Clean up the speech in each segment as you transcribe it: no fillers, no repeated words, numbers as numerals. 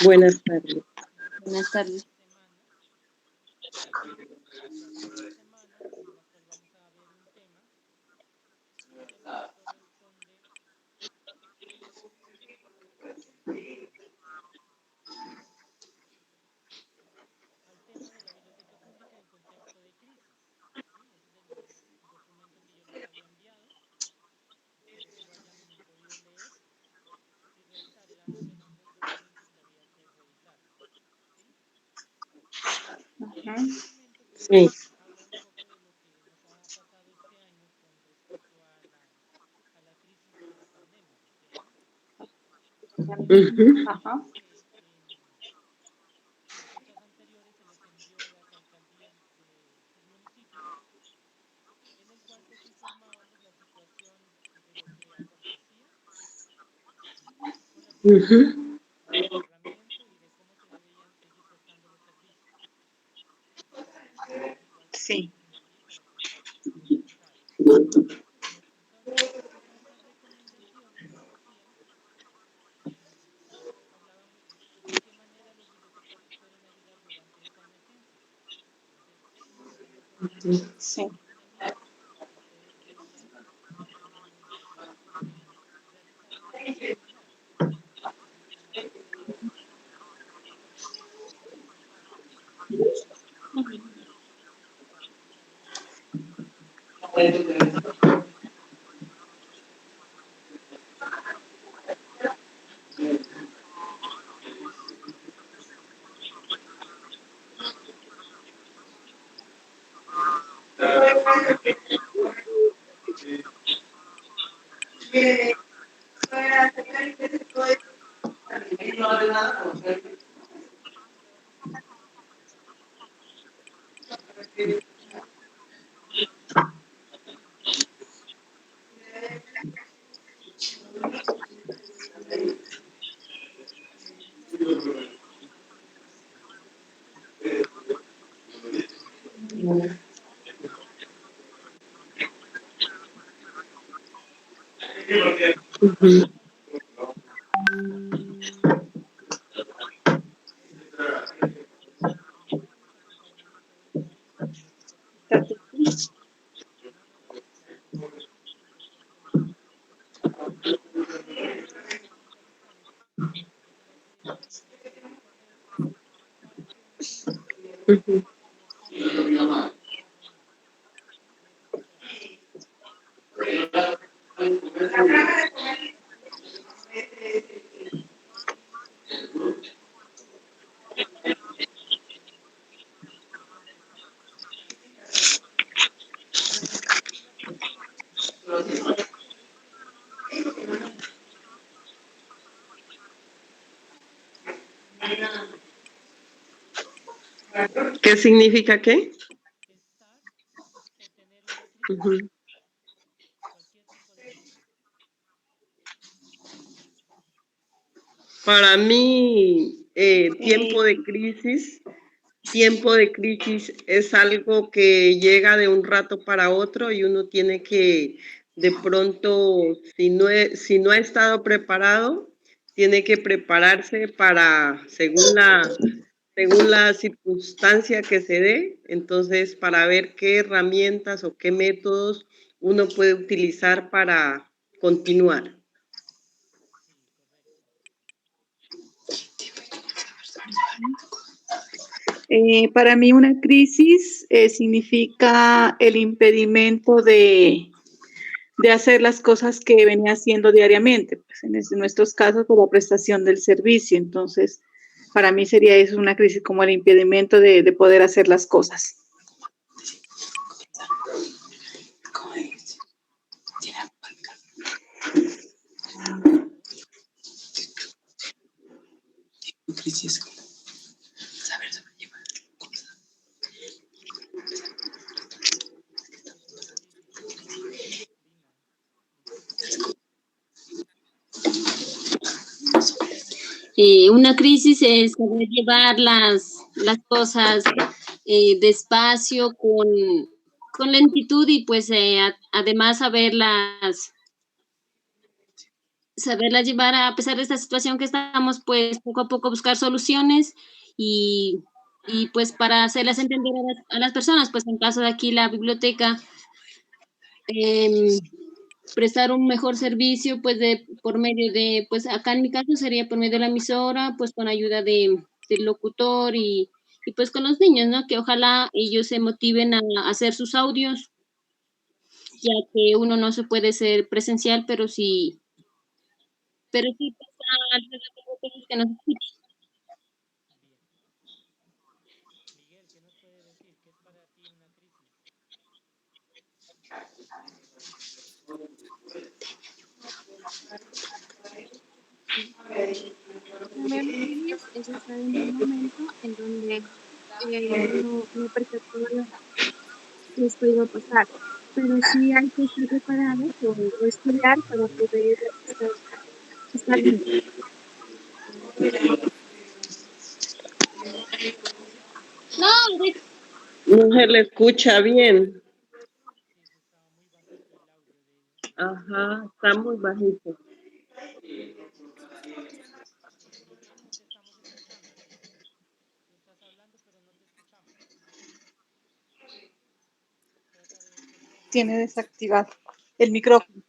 Buenas tardes. Buenas tardes. Sí. Ujú. Ajá. Ujú. Sí. Sí. Ujú. Ujú. ¿Qué significa qué? Ujú. Para mí, tiempo de crisis es algo que llega de un rato para otro y uno tiene que, de pronto, si no ha estado preparado, tiene que prepararse para, según la circunstancia que se dé, entonces para ver qué herramientas o qué métodos uno puede utilizar para continuar. Para mí una crisis significa el impedimento de hacer las cosas que venía haciendo diariamente, pues en nuestros casos por la prestación del servicio. Entonces, para mí sería eso una crisis como el impedimento de poder hacer las cosas. Una crisis es saber llevar las cosas despacio, con lentitud y pues además saberlas saberla llevar a pesar de esta situación que estamos, pues poco a poco buscar soluciones y, pues para hacerlas entender a las personas, pues en caso de aquí la biblioteca, em, prestar un mejor servicio, pues por medio de, pues acá en mi caso sería por medio de la emisora, pues con ayuda del locutor y pues con los niños, ¿no? Que ojalá ellos se motiven a hacer sus audios, ya que uno no se puede ser presencial, pero sí pasa alrededor de cosas que nos escuchan. Miguel, ¿qué nos puede decir? ¿Qué es para ti una crisis? Para mí una crisis es estar en un momento en donde no perceptoro que esto iba a pasar, pero sí hay que estar preparados o estudiar para poder estar bien. No, No se le escucha bien. Sí, se estaba muy bajito el audio de ella. Ajá, está muy bajito. Miguel, no te estamos escuchando. Tú estás hablando, pero no te escuchamos. Trata de Tiene solucionarlo. desactivado el micrófono.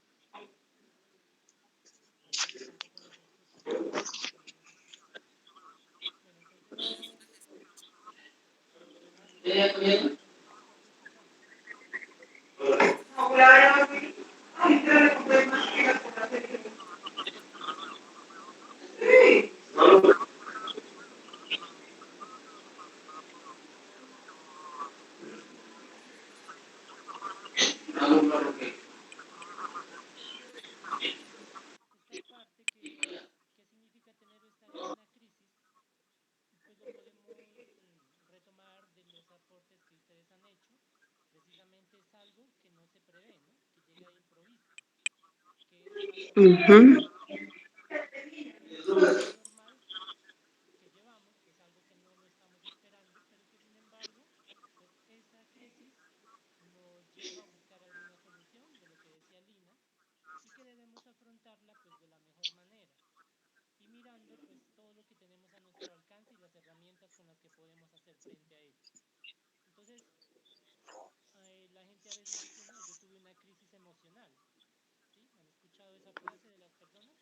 Miguel, tampoco nos escucha. Bueno, entonces, Miguel, ¿no nos estás escuchando? Esta parte que, ¿qué significa estar en una crisis? Pues lo podemos retomar de los aportes que ustedes han hecho. Precisamente es algo que no se prevé, ¿no? Que llega de improviso, que es algo Ujú. que es algo normal que llevamos, que es algo que no lo estamos esperando, pero que sin embargo, pues esa crisis nos lleva a buscar alguna solución de lo que decía Lina y que debemos afrontarla pues de la mejor manera y mirando pues todo lo que tenemos a nuestro alcance y las herramientas con las que podemos hacer frente a ello. Entonces, la gente a veces dice, no, yo tuve una crisis emocional, ¿sí? ¿Han escuchado esa frase de las personas?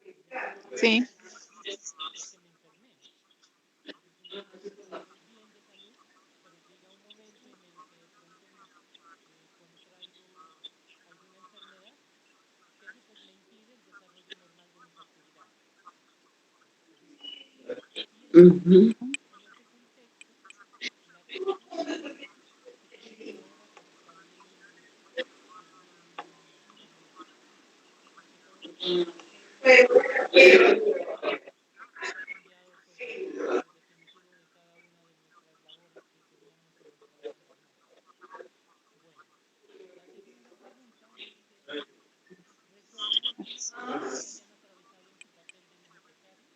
Dicen, no, Sí. yo tuve una crisis porque me enfermé. Es decir, yo estaba muy bien de salud, pero llega un momento en el que de pronto contraigo alguna enfermedad que eso pues me impide el desarrollo normal de mis actividades. ¿Listo? Y Ujú. en ese contexto, la crisis que tenemos ahora pues está bien, es bien, digamos, que puede decirse que ha cambiado pues el rumbo definitivo de cada una de nuestras labores que teníamos en el trabajo normal. Bueno, la segunda pregunta es, ¿recuerdan alguna crisis que hayan atravesado en su papel de bibliotecarios?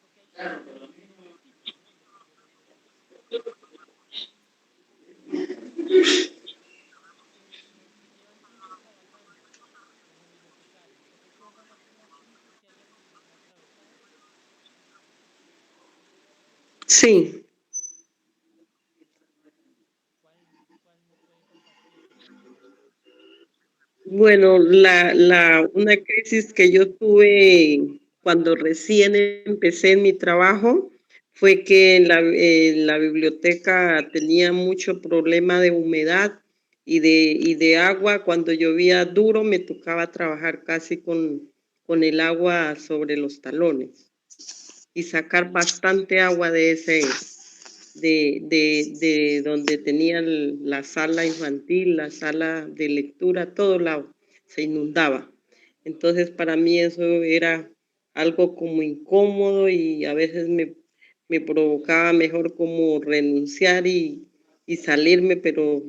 Porque hay crisis de diferentes tipos, ¿no? En lo que yo les decía. Los que llevan tiempo trabajando como bibliotecarios, ¿recuerdan alguna crisis que hayan atravesado? Sí. ¿Cuál, cuál nos puede compartir, compañera? Bueno, una crisis que yo tuve cuando recién empecé en mi trabajo fue que la biblioteca tenía mucho problema de humedad y de agua. Cuando llovía duro me tocaba trabajar casi con el agua sobre los talones y sacar bastante agua de donde tenían la sala infantil, la sala de lectura, todo lado se inundaba. Entonces para mí eso era algo como incómodo y a veces me provocaba mejor como renunciar y salirme, pero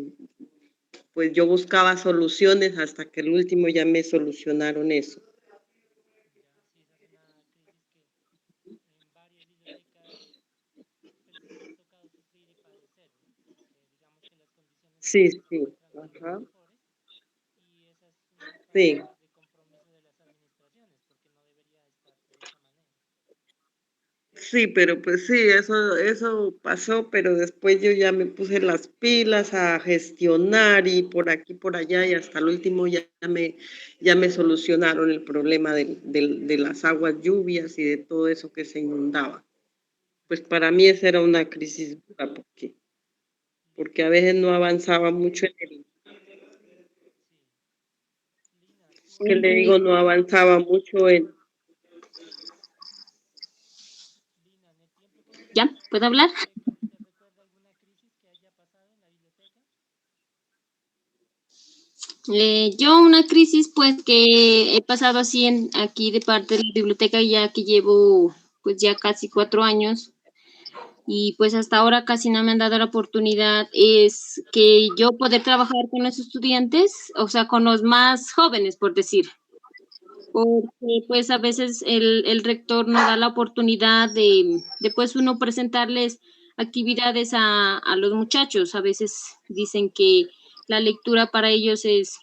pues yo buscaba soluciones hasta que el último ya me solucionaron eso. Ya, sí, esa es una crisis que en varias bibliotecas pues les ha tocado sufrir y padecer, ¿no? Porque digamos que las condiciones de Sí, vida no se sí, encuentran de las ajá, mejores y esa es una sí. parte de Sí, pero pues sí, eso pasó, pero después yo ya me puse las pilas a gestionar y por aquí, por allá, y hasta el último ya me solucionaron el problema de las aguas lluvias y de todo eso que se inundaba. Pues para mí esa era una crisis dura porque a veces no avanzaba mucho en el, Lina, que le digo, no avanzaba mucho en, Lina, en el tiempo que usted ¿Ya? está en la ¿Puedo hablar? biblioteca, ¿usted recuerda alguna crisis que haya pasado en la biblioteca? Yo una crisis pues que he pasado así aquí de parte de la biblioteca ya que llevo pues ya casi 4 años y pues hasta ahora casi no me han dado la oportunidad es que yo poder trabajar con los estudiantes, o sea, con los más jóvenes por decir, porque pues a veces el rector no da la oportunidad de pues uno presentarles actividades a los muchachos, a veces dicen que la lectura para ellos es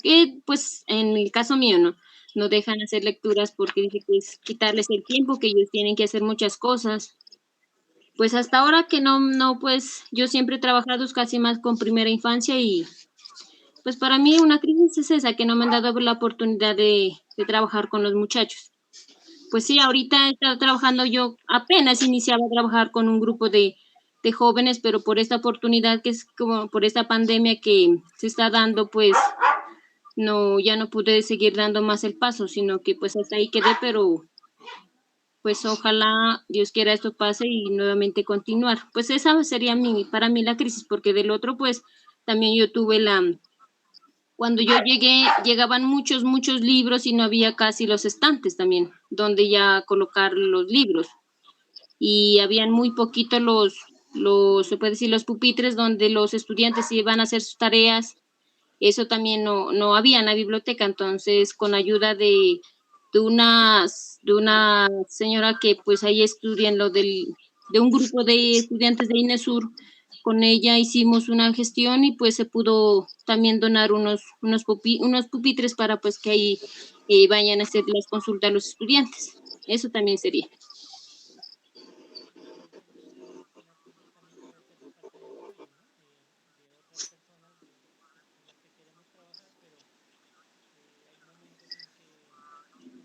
que, pues, en el caso mío, no dejan hacer lecturas porque dice que es quitarles el tiempo, que ellos tienen que hacer muchas cosas. Pues hasta ahora que no, pues, yo siempre he trabajado casi más con primera infancia y, pues, para mí una crisis es esa, que no me han dado la oportunidad de trabajar con los muchachos. Pues sí, ahorita he estado trabajando yo, apenas iniciaba a trabajar con un grupo de jóvenes, pero por esta oportunidad que es como por esta pandemia que se está dando, pues no, ya no pude seguir dando más el paso, sino que pues hasta ahí quedé, pero pues ojalá Dios quiera esto pase y nuevamente continuar. Pues esa sería para mí la crisis, porque del otro pues también yo tuve cuando yo llegué, llegaban muchos libros y no había casi los estantes también, donde ya colocar los libros. Y habían muy poquitos se puede decir, los pupitres donde los estudiantes iban a hacer sus tareas. Eso también no había en la biblioteca, entonces con ayuda de una señora que pues ahí estudia en de un grupo de estudiantes de INESUR, con ella hicimos una gestión y pues se pudo también donar unos pupitres para pues que ahí vayan a hacer las consultas a los estudiantes. Eso también sería. Claro, es una crisis también puede ser de falta de apoyo,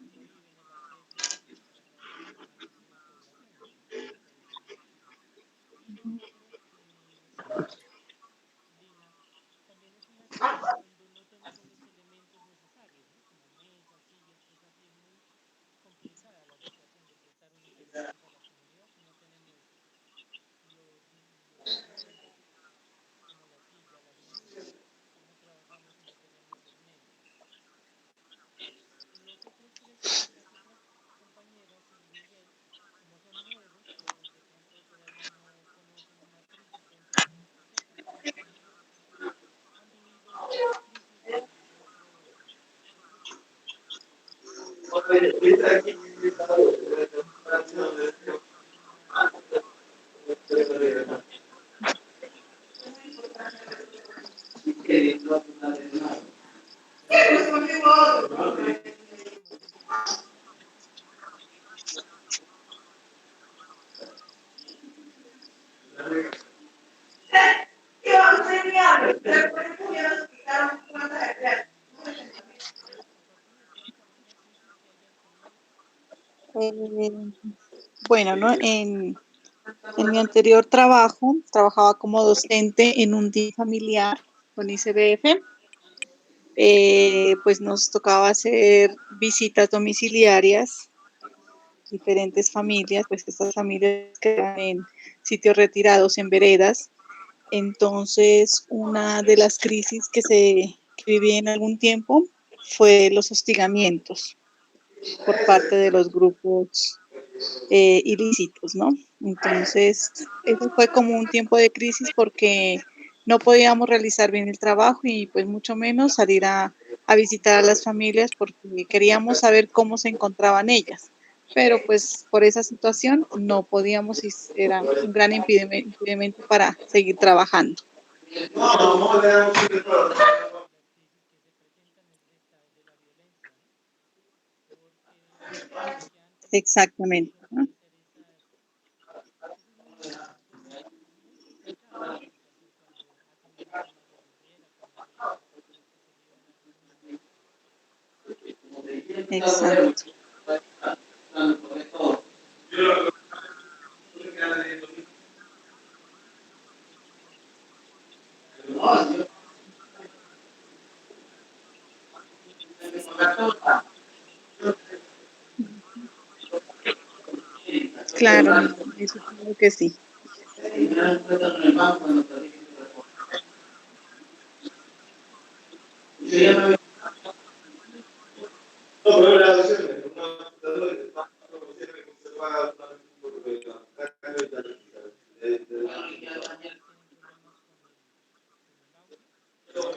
¿no? De otras personas con las que queremos trabajar, pero hay momentos en que nos prohíben el acceso para esta grandísima población, entonces sí puede ser una crisis. Y lo otro, Lina, también es una crisis cuando no tenemos los elementos necesarios, ¿no? Como mesas, sillas, pues así es muy complicada la situación de prestar un servicio a la comunidad si no tenemos los muebles como la silla, las mesas. ¿Cómo trabajamos si no tenemos los medios? Los otros tres, las otras compañeras y Miguel, como son nuevos, pues de pronto todavía no conocen una crisis dentro de la biblioteca. ¿Han vivido alguna crisis de otro tipo? Lina, Lina, no le oímos, disculpe. Lina, ¿puede compartir de pronto alguna crisis que hayan tenido? Eh, bueno, ¿no? En mi anterior trabajo, trabajaba como docente en un DIF familiar con ICBF. Pues nos tocaba hacer visitas domiciliarias, diferentes familias, pues estas familias que eran en sitios retirados, en veredas. Entonces, una de las crisis que viví en algún tiempo fue los hostigamientos por parte de los grupos ilícitos, ¿no? Entonces, eso fue como un tiempo de crisis porque no podíamos realizar bien el trabajo y pues mucho menos salir a visitar a las familias porque queríamos saber cómo se encontraban ellas. Pero pues por esa situación no podíamos y era un gran impedimento para seguir trabajando. Una de las crisis que se presentan es de la violencia, ¿no? Porque lo que antes se Exactamente, podía ¿no? parecer Exacto. Claro, eso creo que sí.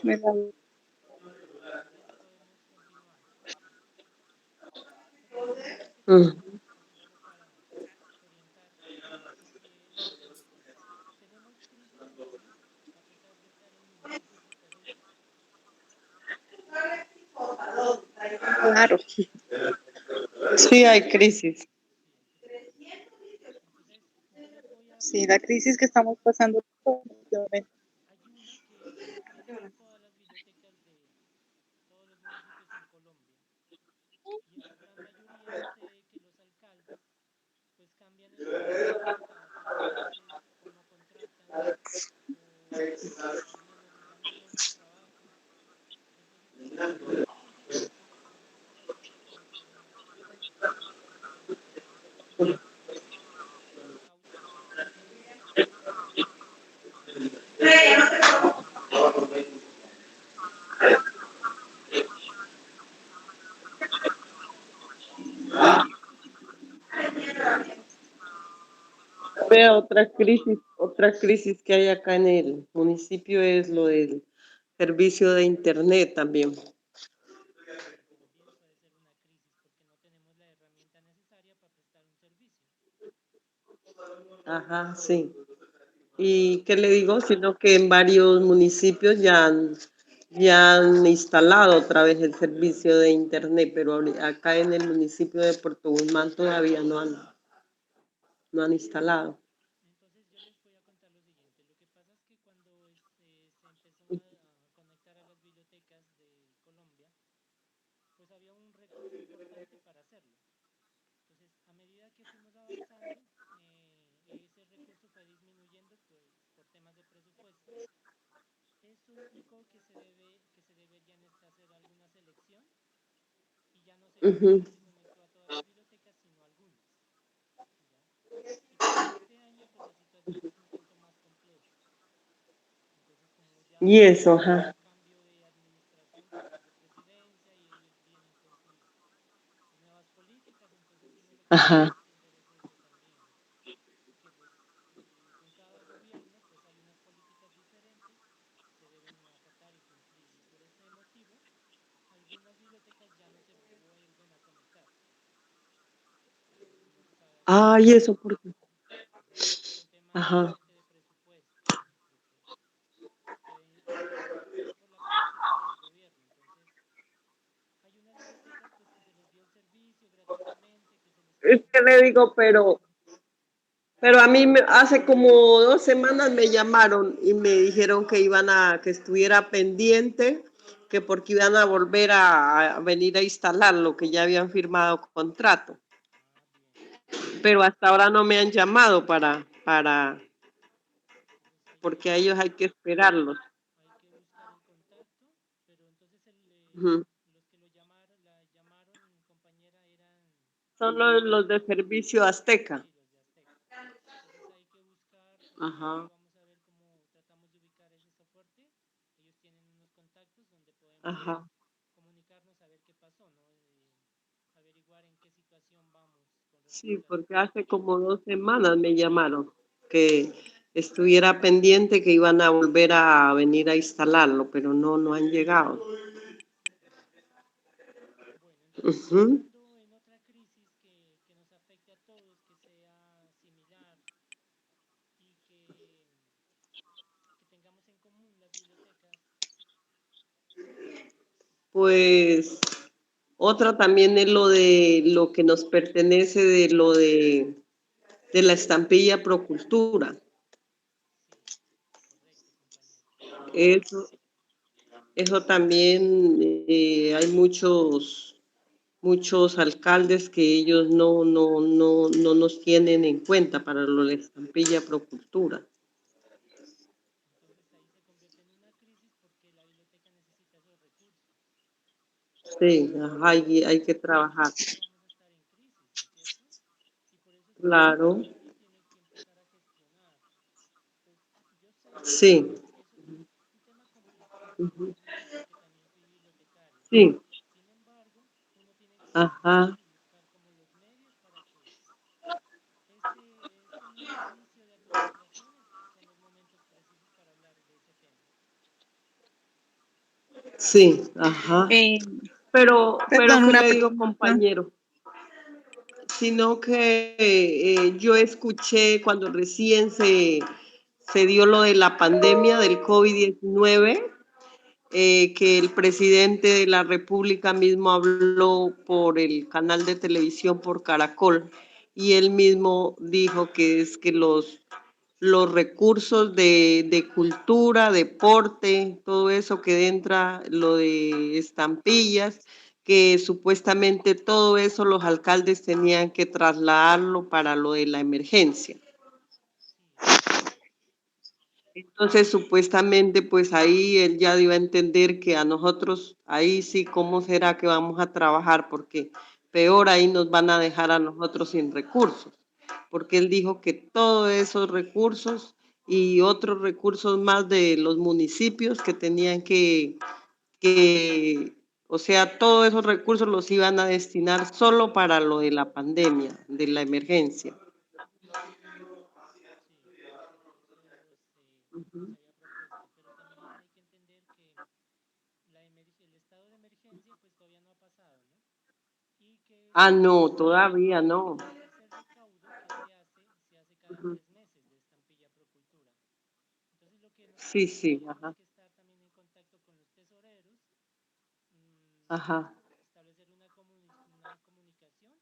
Me da- Mm. Claro. Sí, hay crisis. Sí, la crisis que estamos pasando últimamente. Vea, otra crisis que hay acá en el municipio es lo del servicio de internet también. Ajá, sí. ¿Y qué le digo? Sino que en varios municipios ya han instalado otra vez el servicio de internet, pero acá en el municipio de Puerto Guzmán todavía no han instalado. Ujú. Y eso, ajá. Ajá. Ah, y eso porque. Ajá. Es que le digo, pero a mí hace como 2 semanas me llamaron y me dijeron que que estuviera pendiente, que porque iban a volver a venir a instalar lo que ya habían firmado contrato. Pero hasta ahora no me han llamado porque a ellos hay que esperarlos. Ujú. Son los de Servicio Azteca. Ajá, ajá. Sí, porque hace como 2 semanas me llamaron que estuviera pendiente que iban a volver a venir a instalarlo, pero no han llegado. Ujú. Pues otra también es lo de lo que nos pertenece de lo de la estampilla Procultura. Eso, eso también hay muchos muchos alcaldes que ellos no nos tienen en cuenta para lo de la estampilla Procultura. Entonces ahí se convierte en una crisis porque la biblioteca necesita esos recursos. Sí, ajá, hay que trabajar. Siempre vamos a estar en crisis, ¿no es cierto? Y por eso es que Claro, alguien tiene que empezar a gestionar. Pues yo sé sí, que eso es un tema complejo, ujú, porque también fui bibliotecario. sí, Sin embargo, uno tiene que ajá, gestionar y buscar como los medios para que este nuevo inicio de administraciones son los momentos precisos para hablar de ese tema. sí, ajá. Eh, Pero perdón, ¿qué una le digo, pregunta. compañero? Sino que yo escuché cuando recién se dio lo de la pandemia del COVID-19, que el presidente de la República mismo habló por el canal de televisión por Caracol y él mismo dijo que es que los recursos de cultura, deporte, todo eso que entra, lo de estampillas, que supuestamente todo eso los alcaldes tenían que trasladarlo para lo de la emergencia. Entonces, supuestamente, pues ahí él ya dio a entender que a nosotros, ahí sí, ¿cómo será que vamos a trabajar? Porque peor ahí nos van a dejar a nosotros sin recursos, porque él dijo que todos esos recursos y otros recursos más de los municipios que tenían que, o sea, todos esos recursos los iban a destinar solo para lo de la pandemia, de la emergencia. Sí, eso se había propuesto, pero también hay que entender que el estado de emergencia pues todavía no ha pasado, ¿no? Y que Ah, no, todavía no. ese recaudo que se hace cada 3 meses de estampilla Procultura. Entonces lo que Sí, nosotros sí, tendríamos ajá, que estar también en contacto con los tesoreros, ajá, establecer una comunicación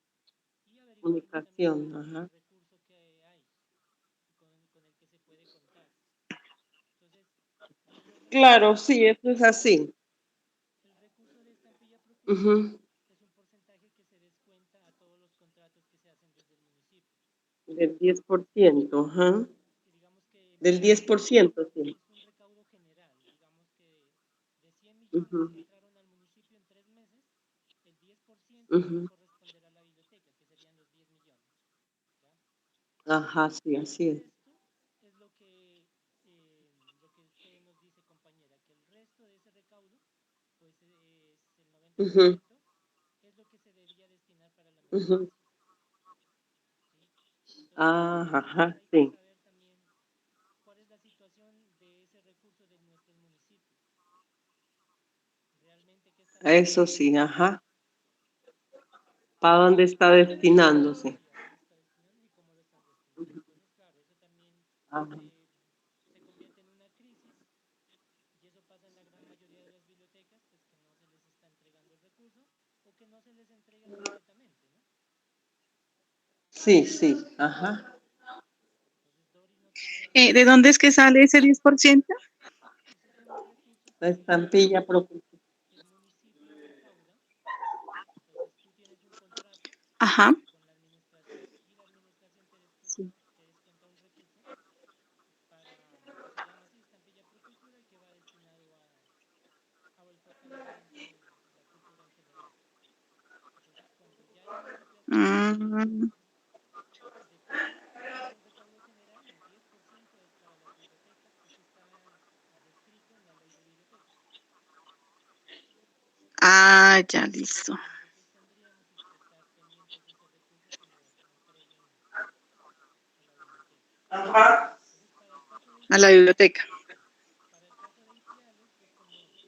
y averiguarles también comunicación, el ajá. recurso que hay y con el que se puede contar. Entonces, recuerda Claro, que sí, eso es así. el recurso de estampilla Procultura Ujú, es un porcentaje que se descuenta a todos los contratos que se hacen desde el municipio. del 10%, ajá. Digamos que Del 10%, sí. es un recaudo general. Digamos que de 100 millones que Ujú, entraron al municipio en 3 meses, el 10% le va a ujú. corresponder a la biblioteca, que serían los 10 millones. ¿Ya? Ajá, sí, Y el así es. resto es lo que usted nos dice, compañera, que el resto de ese recaudo, pues es el Ujú, 90%, es lo que se debería destinar para la ujú. emergencia. ¿Sí? Entonces, Ah, ajá, hay que sí. saber también cuál es la situación de ese recurso de nuestros municipios. Realmente qué están Eso haciendo, sí, ajá. ¿Para dónde está destinándose? sí, a dónde está destinando y cómo lo están destinando. Entonces, claro, eso también Ajá. eh, se convierte en una crisis y eso pasa en la gran mayoría de las bibliotecas, pues que no se les está entregando el recurso o que no se les entrega completamente, ¿no? Sí, sí, ajá. Entonces, Doris nos quería ¿De comentar, dónde es que sale ese 10%? esos son los recursos La estampilla propia. que el municipio recauda. Entonces, tú tienes un contrato Ajá. con la administración y la administración Sí. te descuenta un recurso que se llama así, estampilla Procultura y que va destinado al fortalecimiento de la cultura en general. Entonces, cuando ya el municipio hace el recaudo Mm, de todo, ese es el recaudo general, el 10% es para las bibliotecas, eso está descrito en la ley de bibliotecas. ya, listo. Entonces tendríamos que estar pendientes de ese recurso que lo entreguen a la biblioteca. Entonces, para el caso de A la Ipiales, biblioteca. sí, para el caso de Ipiales, pues como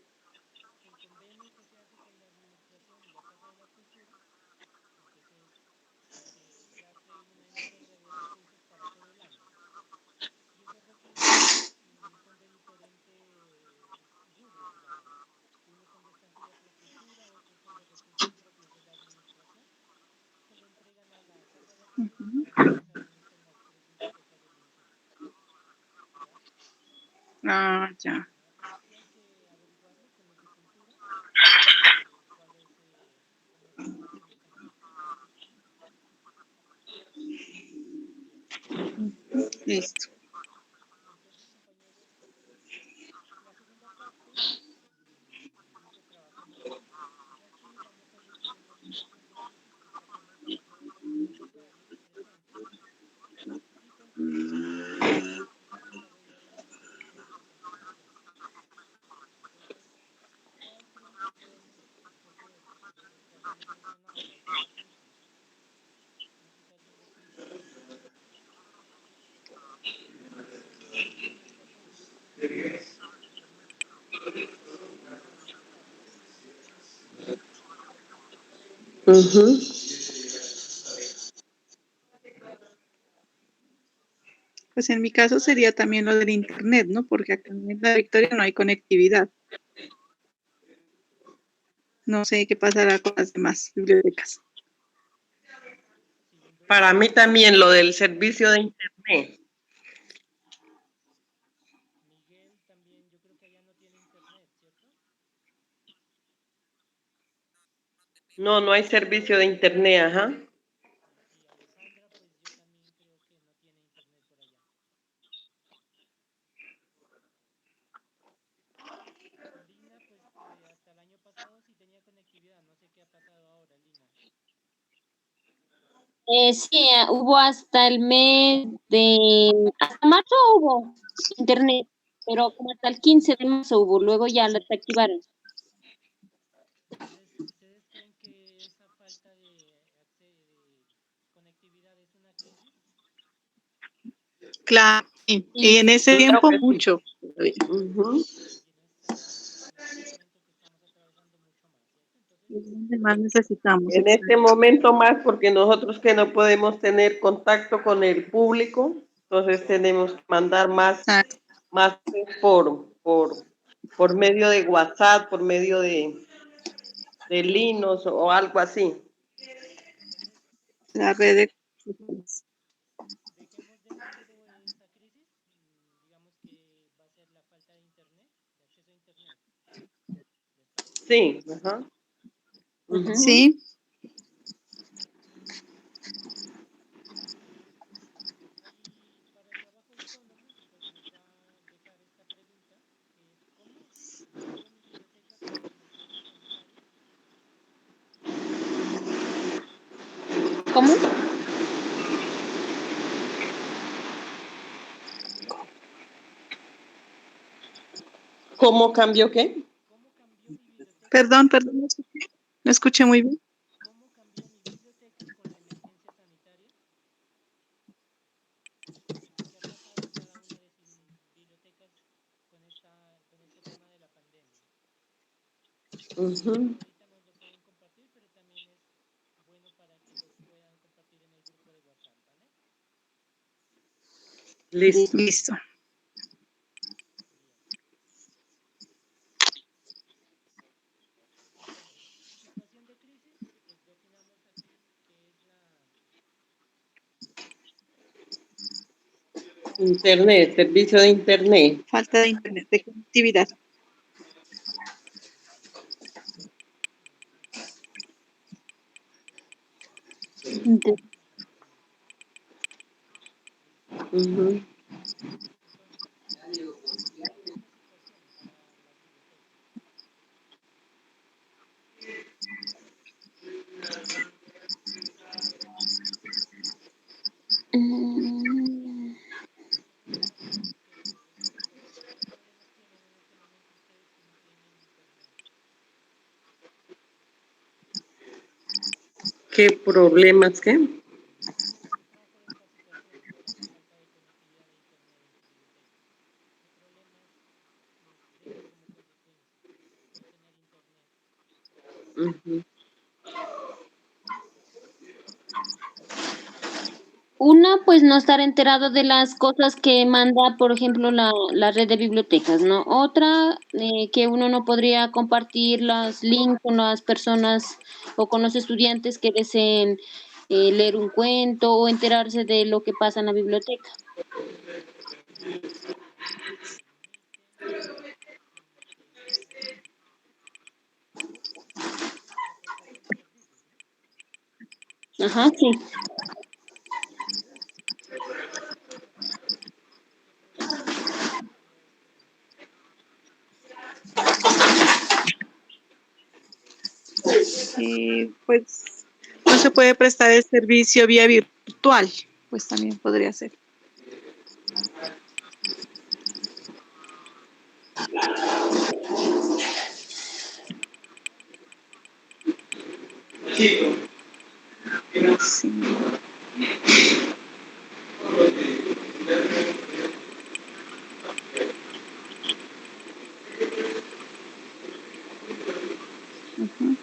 el convenio que se hace con la administración y la Casa de la Cultura, entonces se hace una entrega de recursos para todo el año. Y esos recursos son de diferentes rubros, digamos. Unos son de estampilla Procultura, otros son de recursos propios de la administración, que le entregan a la Casa de la Cultura Ujú. para que los administren las 3 bibliotecas del municipio. ¿Ya? Ya. Eso sí hay que averiguarlo con los de cultura, cómo es Listo. Entonces, compañeros, la segunda parte dice trabajo en equipo. Y aquí vamos a ir viendo situación de crisis que está comenzando a atravesar la biblioteca en el presente y conclusiones que podemos desarrollar en el ejercicio de presentación. Entonces, ¿cuál creen que podemos escoger de los que habíamos mencionado para esta crisis? Una situación de crisis. Una situación de crisis que está atravesando Internet. ¿Cuál podemos escoger? Ujú. Pues en mi caso sería también lo del internet, ¿no? Porque acá en la Victoria no hay conectividad. No sé qué pasará con las demás bibliotecas. Siguiendo Para esta mí línea, también lo del servicio de internet. Miguel también, yo creo que allá no tiene internet, ¿cierto? No, no hay servicio de internet, ajá. Y Alessandra, pues yo también creo que no tiene internet por allá. Lina, pues hasta el año pasado sí tenía conectividad, no sé qué ha pasado ahora, Lina. Sí, hubo hasta el mes hasta marzo hubo internet, pero como hasta el 15 de marzo hubo, luego ya la desactivaron. ¿Ustedes creen que esa falta de conectividad es una crisis? Claro, sí. Y Sí, en ese Claro tiempo que sí. mucho. Ujú. Y en este momento que estamos atravesando mucho más, ¿cierto? Entonces, Es donde más necesitamos, En este exacto. momento más, porque nosotros que no podemos tener contacto con el público, entonces tenemos que mandar Exacto. más por medio de WhatsApp, por medio de Linux o algo así. entonces La red de... dejemos de lado esta crisis, digamos que va a ser la falta de internet, de acceso a internet. ¿Les parece? Sí, ajá. ujú. Ujú. Sí, Y para el trabajo autónomo, pues nos va a dejar esta pregunta, que es ¿cómo cambio mi biblioteca con la emergencia sanitaria? ¿Cómo? ¿Cómo cambió qué? ¿Cómo cambió mi biblioteca? perdón, no escuché muy bien. ¿Cómo cambió mi biblioteca con la emergencia sanitaria? ¿Qué ha pasado en cada una de sus bibliotecas con este tema de la pandemia? Ujú. Ahorita nos lo pueden compartir, pero también es bueno para que lo puedan compartir en el grupo de WhatsApp, ¿vale? Listo. Listo. Bien. Entonces, situación de crisis, pues definamos aquí que es Internet, servicio de internet. Falta de internet, de conectividad. Ente- listo. Ujú. Entonces, definamos esta situación para las bibliotecas. mm, Ok, entonces, ¿qué problemas tienen en este momento ustedes que no tienen internet? ¿Qué problemas qué? ¿Qué trajo esta situación de la falta de conectividad de internet en su biblioteca? ¿Qué problemas deja como consecuencia no tener internet? Ujú. Una, pues no estar enterado de las cosas que manda, por ejemplo, la red de bibliotecas, ¿no? Otra, que uno no podría compartir los links con las personas o con los estudiantes que deseen leer un cuento o enterarse de lo que pasa en la biblioteca. No se permite tener la prestación de servicios, ¿no? Ajá, sí. Pues no se puede prestar el servicio vía virtual, pues también podría ser. Sí. Ujú.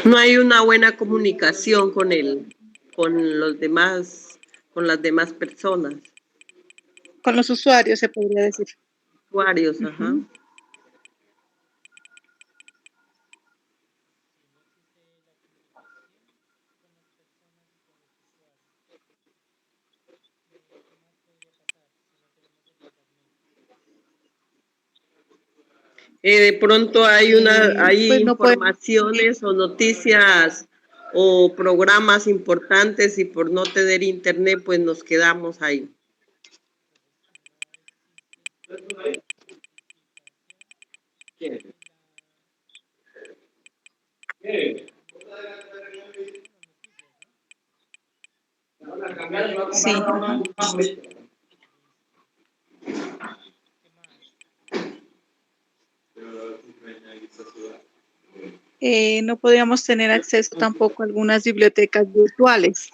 No hay una buena comunicación con con los demás, con las demás personas, Con los usuarios se podría decir. usuarios, ajá. Ujú. De pronto hay hay Pues no puede. informaciones o noticias o programas importantes y por no tener internet, pues nos quedamos ahí. Sí. Ajá. No podríamos tener acceso tampoco a algunas bibliotecas virtuales.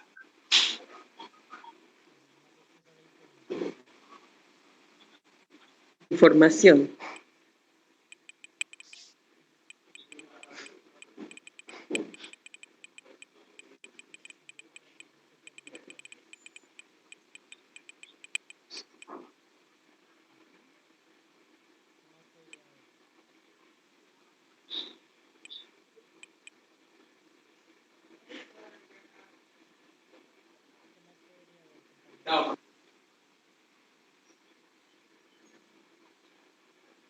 Información.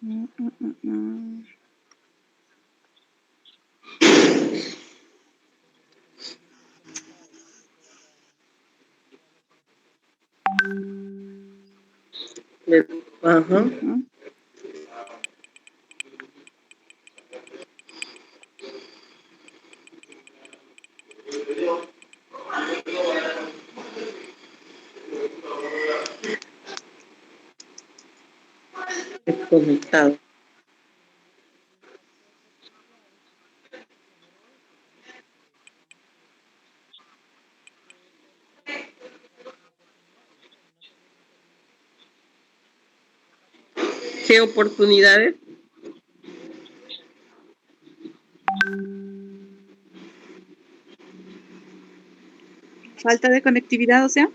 Mm, mm, mm, mm. Ajá. Ujú. Desconectado. ¿Qué oportunidades? Falta de conectividad, o sea.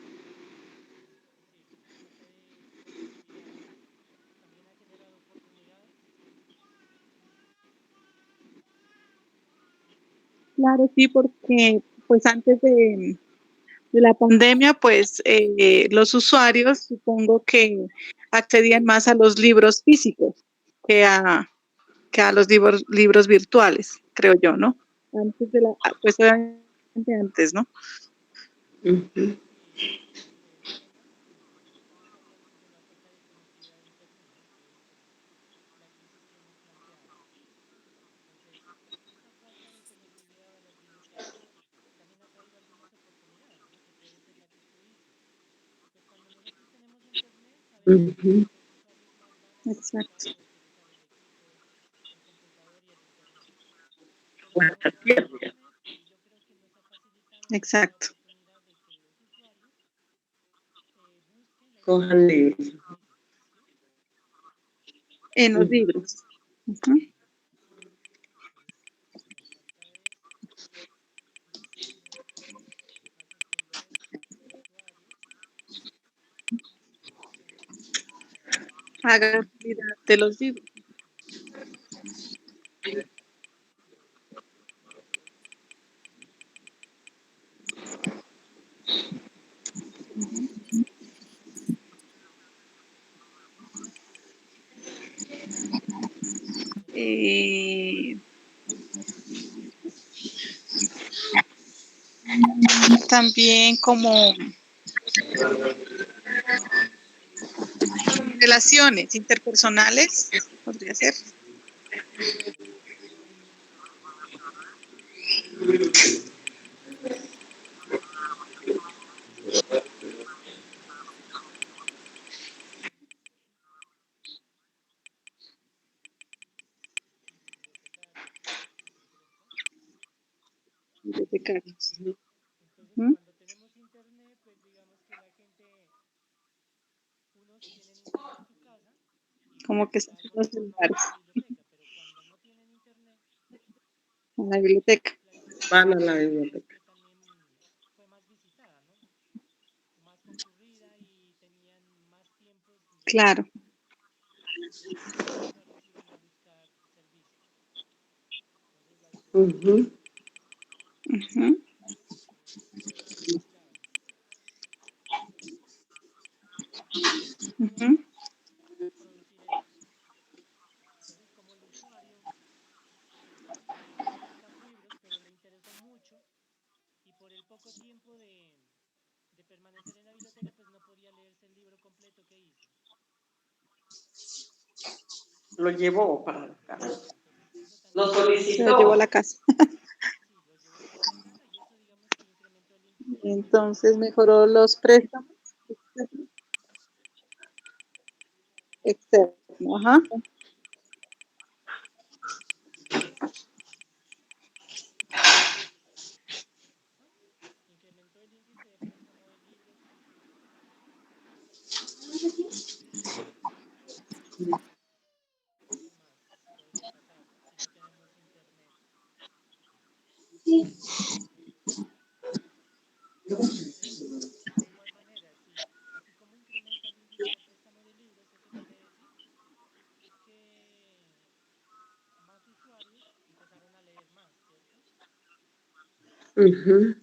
Claro, sí, porque pues antes de la pandemia, pues los usuarios supongo que accedían más a los libros físicos que que a los libros virtuales, creo yo, ¿no? Antes de pues obviamente antes, ¿no? Ujú. Ujú. Exacto, Bueno, cierto. exacto. Cojan libros. En los libros. Ujú. Haga utilidad de los libros. Eh, también como relaciones interpersonales, podría ser. Bibliotecarios. Entonces, ¿Mm? cuando tenemos internet, pues digamos que la gente, unos tienen internet en su casa Como que y están al los momento no van a celulares la biblioteca, pero cuando no tienen internet, en la biblioteca. la biblioteca Van a pues la digamos biblioteca. que también fue más visitada, ¿no? Más concurrida y tenían más tiempos Claro. de que los usuarios iban a buscar servicios. Entonces la biblioteca Ujú, Ujú, fue más estilada. ¿Qué ujú. podemos producir eso? Entonces, como el usuario no busca libros, pero le interesó mucho y por el poco tiempo de permanecer en la biblioteca, pues no podía leerse el libro completo que hizo. lo llevó para la casa. Entonces, eso Lo también Se lo llevó a la solicitó. casa. sí, lo llevó para la casa y eso digamos que incrementó el índice de préstamos. Entonces mejoró los préstamos externos. Ajá. Ajá. Incrementó el índice de préstamo de libros. ¿Qué más podría pasar si no tenemos internet? Entonces, de igual manera, si así como incrementa el índice de préstamo de libros, eso quiere decir que más usuarios empezaron a leer más, ¿cierto? Ujú,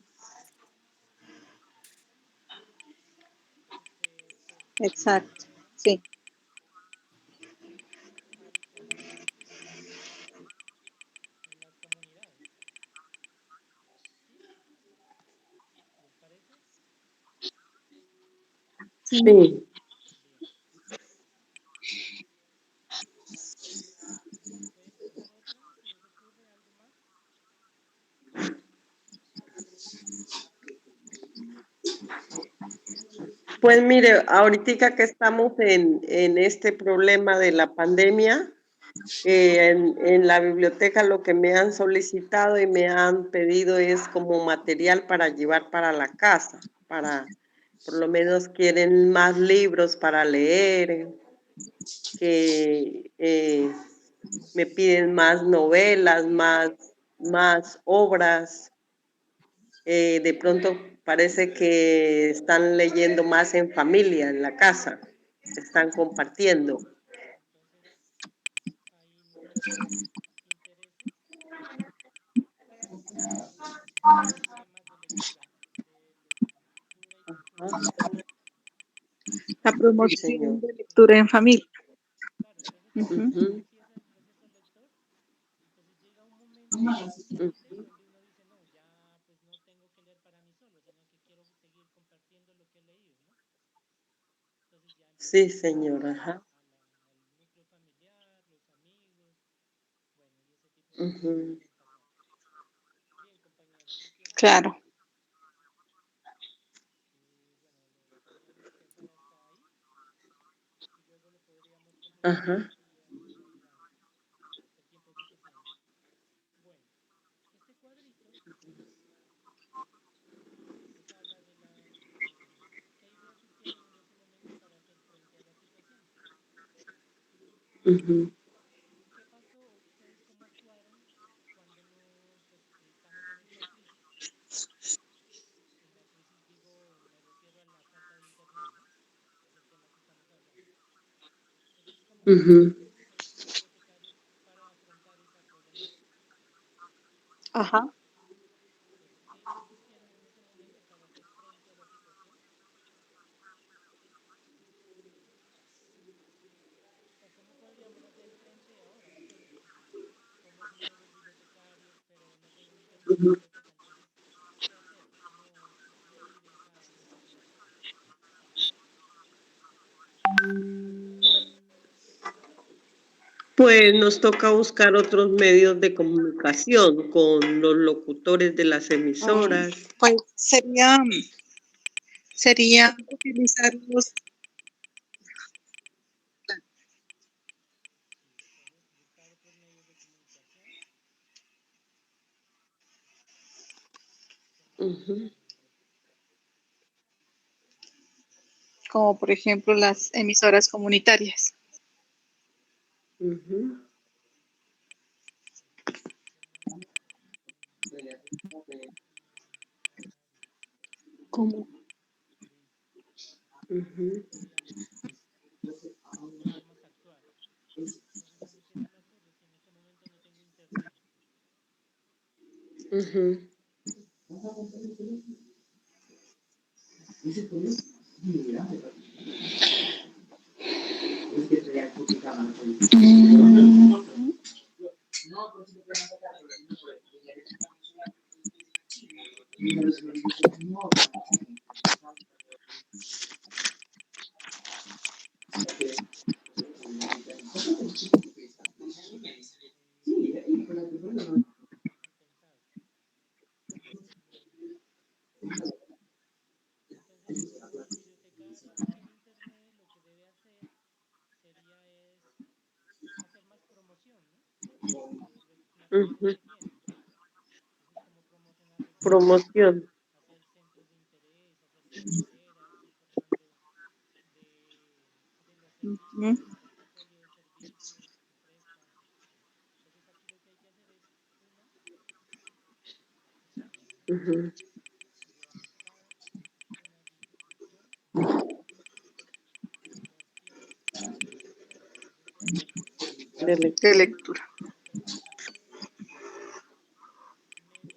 Entonces se Exacto. genera Sí, hábitos en las comunidades, ¿sí? ¿Les parece? Sí. sí. Bien. ¿Pueden pensar otra? ¿Se les ocurre algo más? Pues mire, ahorita que estamos en este problema de la pandemia, en la biblioteca lo que me han solicitado y me han pedido es como material para llevar para la casa, para, por lo menos quieren más libros para leer, que me piden más novelas, más obras. De pronto parece que están leyendo más en familia, en la casa, están compartiendo. Entonces, hay nuevos intereses en temas de lectura y cultura Ajá. familiar. la Sí, promoción señor. de Entonces, lectura en familia. claro, entonces cuando Ujú. uno Ujú, empieza el proceso lector, entonces llega un momento determinante ujú. donde uno dice, no, ya pues no tengo que leer para mí solo, sino que quiero seguir compartiendo lo que he leído, ¿no? Entonces ya empieza a Sí, involucrar señor, ajá. al núcleo familiar, los amigos, bueno, y ese tipo de cosas Ujú. pueden pasar. Bien, compañeros, así que Claro. bueno, lo podríamos dejar hasta ahí y luego lo podríamos complementar Ajá. si así el tiempo es suficiente. Bueno, este cuadrito nos habla de qué ideas surgieron en ese momento para hacer frente a la situación. Ujú. ¿Qué pasó? ¿Ustedes cómo actuaron cuando no, pues, estamos en esta crisis? En la crisis digo, me refiero a la falta de internet, ¿no? Es el tema que estamos hablando. Entonces, ¿cómo actuaron Ujú. ustedes como bibliotecarios para afrontar esa problemática? Ajá. Entonces, ¿qué ideas surgieron en ese momento para hacer frente a la situación? ¿O cómo podríamos hacer frente ahora? Nosotros, si somos nuevos bibliotecarios, pero no tengo internet en la biblioteca, entonces, ¿qué hacer? ¿Cómo suplir esa necesidad? Pues nos toca buscar otros medios de comunicación con los locutores de las emisoras. Pues sería utilizar los... buscar otros medios de comunicación. Ujú, como por ejemplo las emisoras comunitarias. ujú, ¿Cómo? ujú, ¿Cómo podemos actuar? Pues a mí qué se me ocurre si en este momento no tengo internet. ujú, Pensado. Entonces, el bibliotecario que tiene internet lo que debe hacer sería es hacer más promoción, ¿no? De sus materiales ujú. que tiene. Entonces, ¿cómo promocionar eso? Promoción. Hacer centros de interés, hacer carteleras informando de los Ujú. servicios, del portafolio de servicios que presta. Entonces, aquí lo que hay que hacer es, una, Ujú, buscar una distribución y promoción de lectura de De lectura. lectura. alternativos, medios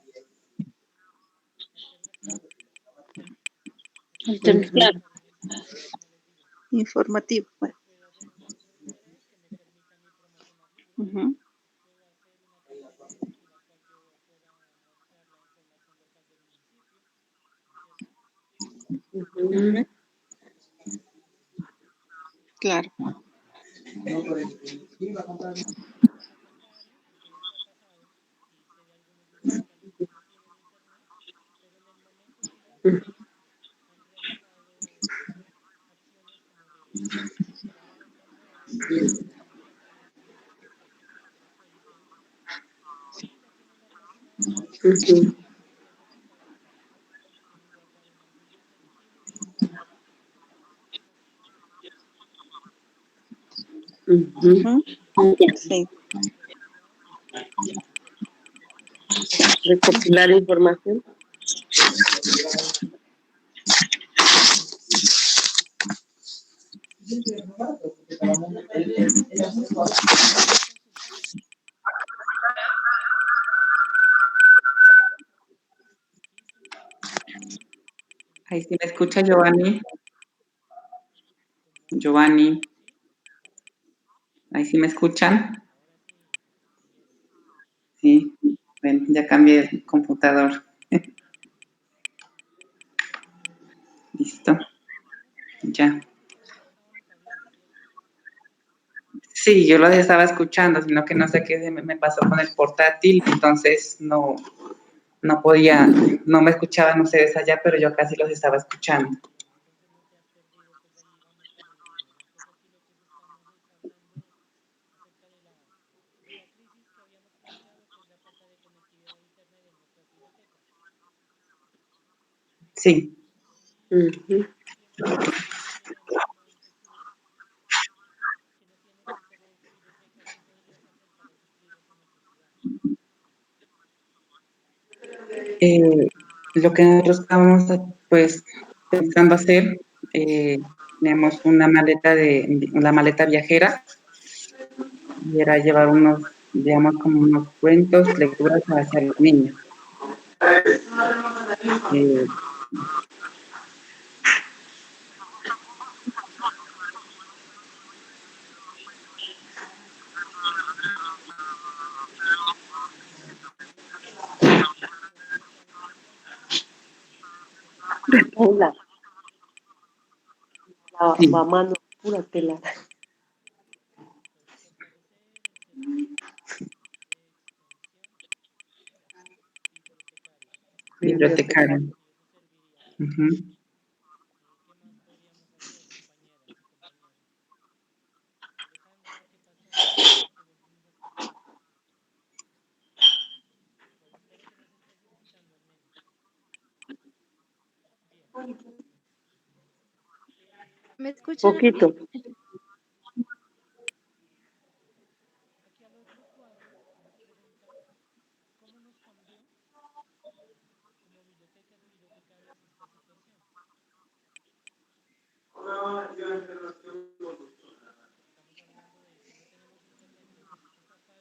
alternativos. Entonces, Ujú, Claro. buscar un espacio, como les digo, Informativo. Bueno. puedo hacer un centro de interés que me permita a mí promocionar libros. Ujú. Puedo hacer una cartelera en la cual yo pueda mostrar la información local del municipio, ¿no es cierto? ujú, Claro. Lo contrario, que esto ha pasado, y sé de algunos bibliotecarios que no tienen internet, pero en el momento que lo tienen, han realizado acciones como de dar a vender nuevamente publicaciones viejas de actualidad, y las tienen almacenadas en ujú, bibliotecas estatales, las tienen guardadas en algún dispositivo así. ujú. Ujú. Ya. Sí. Recopilar Recopilar información. y consultar al usuario y consultar en Ahí sí me cuanto escucha Giovanni. como Giovanni, sí, ahí sí me escuchan. ahora sí, así es. Sí, ven, ya cambié el computador. Listo, Seguimos actuando ya. como estábamos hablando, ¿cierto? Sí, yo los estaba escuchando, sino que no sé qué me pasó con el portátil, entonces no podía, no me escuchaban ustedes allá, pero yo casi los estaba escuchando. Entonces no te has perdido, pues ahí vamos por el hilo, ¿no? Entonces aquí lo que estamos es hablando acerca de la crisis que habíamos planteado, que es la falta de conectividad a internet en nuestras bibliotecas. Sí, Ujú, Y entonces planteamos como inquietud que no tienes internet en tu biblioteca, ¿qué podrías hacer para suplir esa necesidad? eh, lo que nosotros estábamos pues pensando hacer, eh, tenemos una la maleta viajera, y era llevar unos, digamos, como unos cuentos, lecturas hacia los niños. Eh, Podría saber qué harían, Hola, la sí, mamá no, pura tela. pues ¿te parece bibliotecario. Y eso serviría para eso. Ujú. ¿Qué más podríamos hacer, compañeras y compañeros? Alejandra, ¿qué pasó? ¿Por qué te volvimos a cortar? Bueno, espero que nos estés escuchando al menos. Bien. ¿Me escuchan a mí? Poquito. Aquí al otro cuadro nos pregunta cómo nos cambió como bibliotecas y bibliotecarios esta situación. Estamos hablando de que no tenemos internet, entonces esa falta de internet cómo nos cambió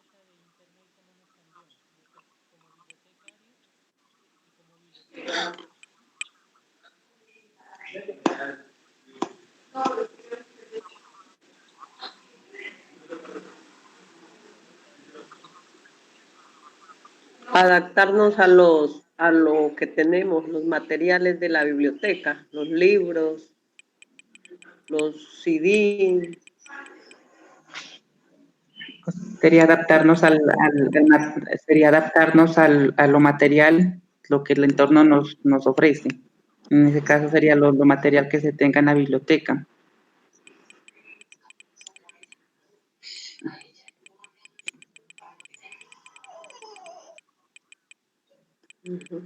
como bibliotecarios y como bibliotecas. Adaptarnos a lo que tenemos, los materiales de la biblioteca, los libros, los CD. Sería adaptarnos sería adaptarnos a lo material, lo que el entorno nos ofrece. En ese caso sería lo material que se tenga en la biblioteca. Ujú.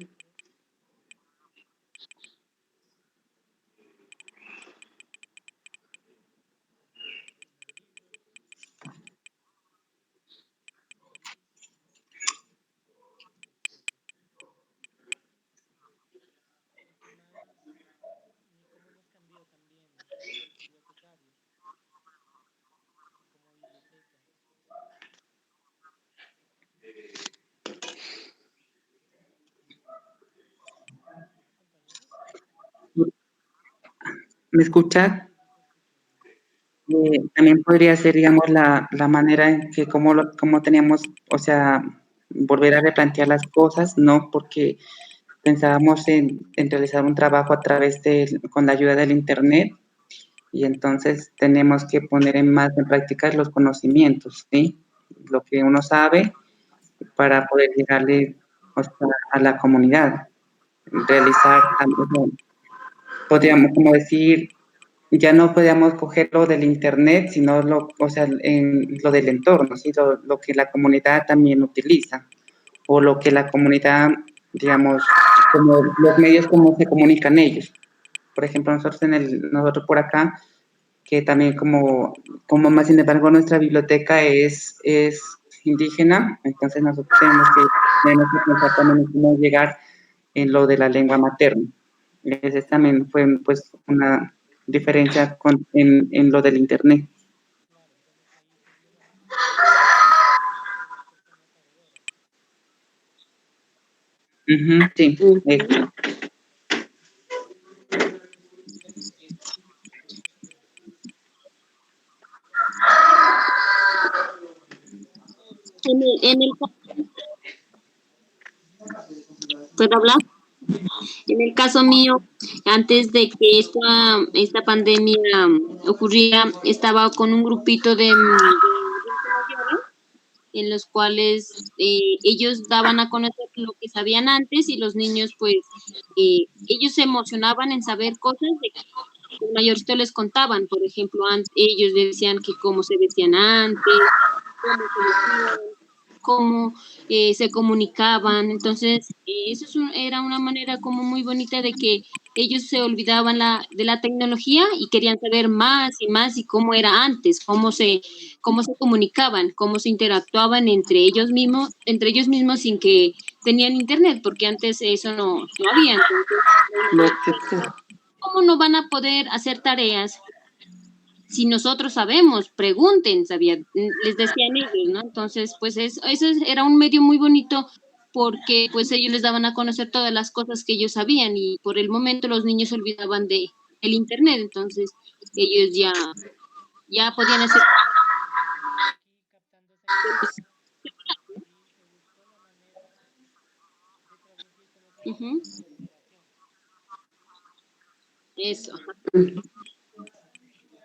¿Qué más? Y cómo hemos cambiado también como bibliotecarios y como bibliotecas. ¿Compañeros? ¿Me escucha? Sí, sí te escucho. También podría ser, digamos, la manera en que como teníamos, o sea, volver a replantear las cosas, ¿no? Porque pensábamos en realizar un trabajo con la ayuda del Internet y entonces tenemos que poner en práctica los conocimientos, ¿sí? Lo que uno sabe para poder llegarle, o sea, a la comunidad, realizar, podríamos como decir, ya no podíamos coger lo del internet, sino o sea, lo del entorno, ¿sí? Lo que la comunidad también utiliza, o lo que la comunidad, digamos, como los medios como se comunican ellos. Por ejemplo, nosotros por acá, que también como más sin embargo nuestra biblioteca es indígena, entonces nosotros tenemos que pensar también en cómo llegar en lo de la lengua materna. Ese también fue pues una diferencia en lo del internet. Claro, entonces ahí sería lo mismo que de las personas sabedoras. Ujú, sí, Ujú. En el, ¿puedo hablar? En el caso mío, antes de que esta pandemia ocurriera, estaba con un grupito de adultos mayores en los cuales ellos daban a conocer lo que sabían antes y los niños, pues, ellos se emocionaban en saber cosas de que los mayoritos les contaban. Por ejemplo, ellos decían que cómo se vestían antes, cómo se vestían, cómo se comunicaban. Entonces, eso era una manera como muy bonita de que ellos se olvidaban de la tecnología y querían saber más y más y cómo era antes, cómo se comunicaban, cómo se interactuaban entre ellos mismos sin que tenían internet, porque antes eso no había. Entonces, No existe. ¿cómo no van a poder hacer tareas si nosotros sabemos? Pregunten, les decían ellos, ¿no? Entonces, pues eso era un medio muy bonito porque pues ellos les daban a conocer todas las cosas que ellos sabían y por el momento los niños se olvidaban del internet, entonces ellos ya podían hacer. Aquí captando esa idea, se buscó la manera de transmitir Ujú, conocimientos entre generaciones. eso, ajá. El libro de la biblioteca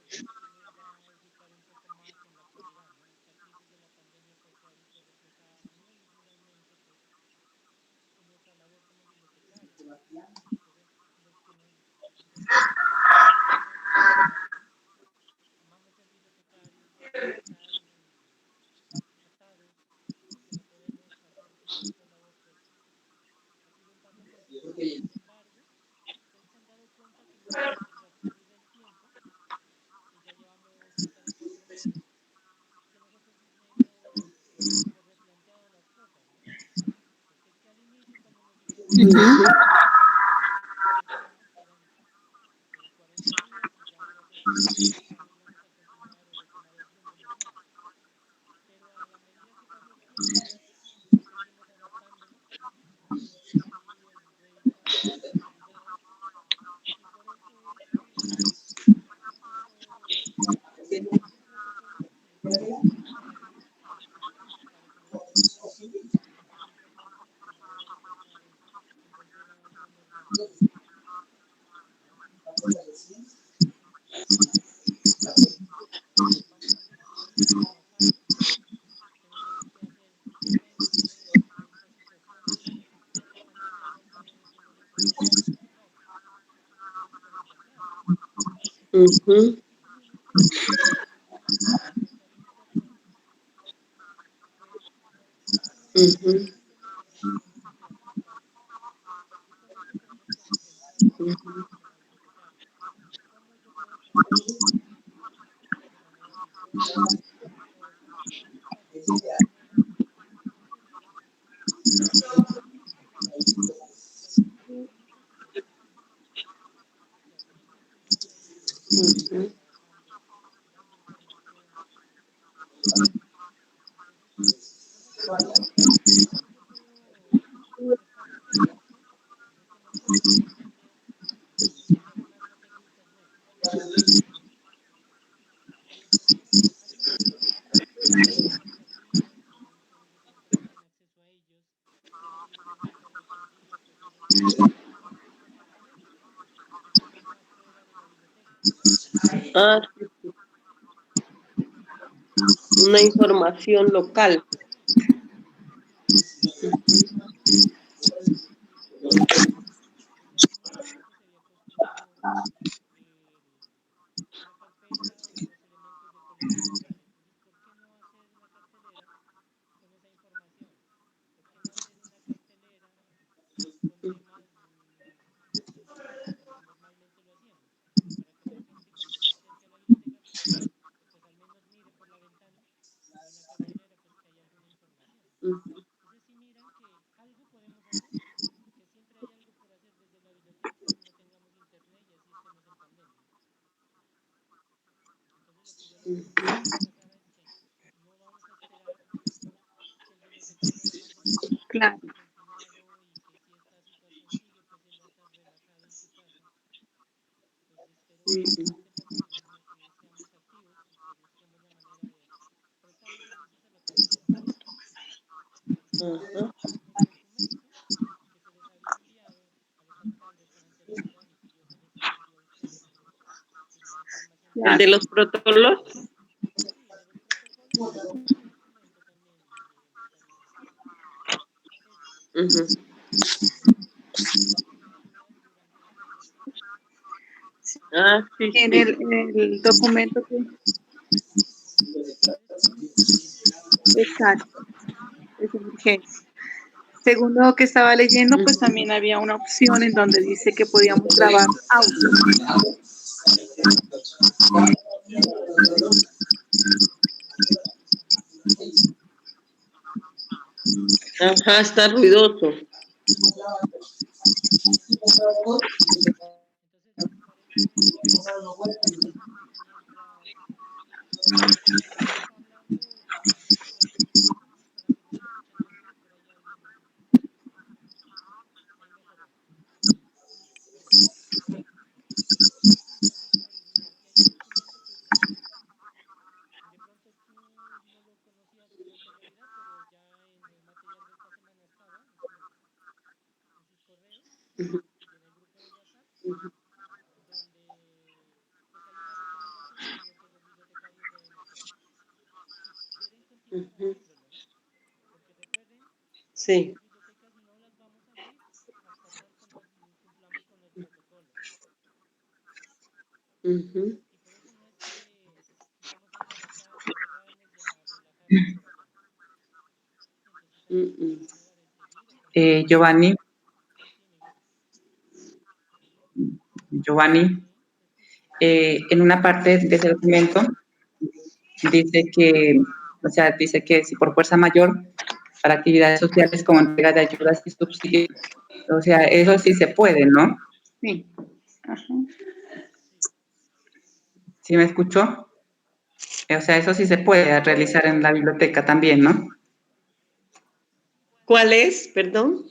es, bueno, les va a ubicar un están atados y que no podemos hacer de una sola labor, pues ha sido un paso complicado. Sin embargo, ustedes se han dado cuenta que mientras transcurre el tiempo, que ya llevamos cerca de 4 meses, que nosotros hemos como replanteado las cosas, ¿no? Porque es que al inicio, cuando nos dijeron que Ujú. el tema eran 40 días y ya iba a ser suficiente y ya íbamos a continuar o retomar el rumbo normal. Pero a la medida que pasó el tiempo, seguimos adaptándonos, hemos seguido revisando las prioridades y por eso es que estos son protocolos que tenemos que seguir para que nosotros podamos cumplir realmente con la idea de pensar en volver a una normalidad, ¿no? Vamos a hacer que esto no pare. Tenemos que hacer frente a esta situación independientemente de los escenarios que nos pasen. No se puede hacer nada. Ujú. Y ustedes al tocar internet, pues Ujú. simplemente se tienen que quedar sentados y con esto tenemos que repensar nuestro sistema bibliotecario. ¿Cómo yo puedo trabajar de manera virtual? ¿O cómo puedo buscar precisamente un servicio que me permita trabajar cualquier herramienta que yo necesite? O sea, teniendo en cuenta que hay muchas personas Ujú. trabajando, dando información, entonces, ¿cómo yo puedo, prestar un servicio en este momento que no tenga una persona que tenga internet? Hay muchos aplicativos que ustedes de pronto tienen acceso a ellos, por ahí una manera muy sencilla pues es entrar a internet y poner una prueba de la biblioteca. Ah, sí, una información local. En algún momento pues se había construido una carpeta o los elementos de coleccionación. Entonces, ¿por qué no hacer una cartelera con esa información? ¿Por qué no hacer una cartelera con temas sencillos como normalmente lo hacíamos? Para que la gente cuando se acerque a la biblioteca, pues al menos mire por la ventana o en la cartelera pues que hay alguna información. Ujú. Entonces, si miran que algo podemos hacer, que siempre hay algo por hacer desde la biblioteca, así no tengamos internet y así estemos en pandemia. Entonces, lo que yo les invito acá es que no vamos a esperar que el bibliotecario le manden un protocolo Claro. preconfigurado y que si esta situación sigue, pues él va a estar relajado en su casa. Pues espero que eso no esté pasando, sino que seamos activos y que busquemos la manera de prestarle servicios a la comunidad. Ajá. El documento que se les había enviado a los alcaldes con anterioridad y que yo se les envío a ustedes, la información de El de Claro. los protocolos. sí, el de los protocolos y el otro documento también de empresariales. Ujú. Eso les puede ayudar durante la pandemia. Ah, sí, En sí. el documento que, Pero es como de emergencia, exacto, es emergencia. Según lo que estaba leyendo, pues Ujú. también había una opción en donde dice que podíamos grabar audio. Ajá, está ruidoso. entonces les parece mientras vamos hablando, les digo algo al micrófono para que me escuchen. No sé si por ahí alguien, ahí mejoró, perfecto. Entonces como les decía, aquí hay un documento pues que de pronto tú no lo conocías con anterioridad, pero ya en el material de esta semana estaba en sus correos Ujú. y en el grupo de WhatsApp, donde pues hay unas recomendaciones de lo que los bibliotecarios deben hacer. Deben continuar Ujú. haciéndolo, ¿no? Porque recuerden que Sí. las bibliotecas no las vamos a abrir hasta tanto no cumplamos con los protocolos. Ujú. Y por eso no es que vamos a ir a la casa a cerrar Giovanni, en una parte de ese documento dice que si por fuerza mayor para actividades sociales como entrega de ayudas y subsidios, o sea, eso sí se puede, ¿no? Sí. Ajá. ¿Sí me escuchó? O sea, eso sí se puede realizar en la biblioteca también, ¿no? ¿Cuál es? Perdón.